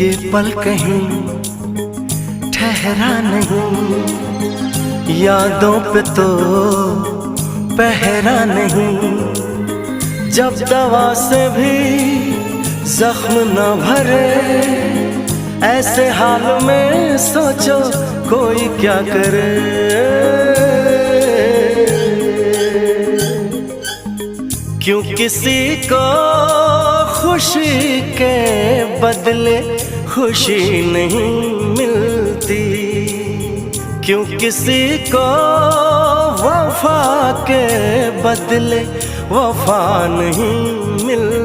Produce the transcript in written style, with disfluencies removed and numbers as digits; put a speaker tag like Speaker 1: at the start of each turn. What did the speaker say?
Speaker 1: ये पल कहीं ठहरा नहीं, यादों पे तो पहरा नहीं। जब दवा से भी जख्म न भरे, ऐसे हाल में सोचो कोई क्या करे। क्यों किसी को खुशी के बदले खुशी नहीं मिलती, क्यों किसी को वफा के बदले वफा नहीं मिलती।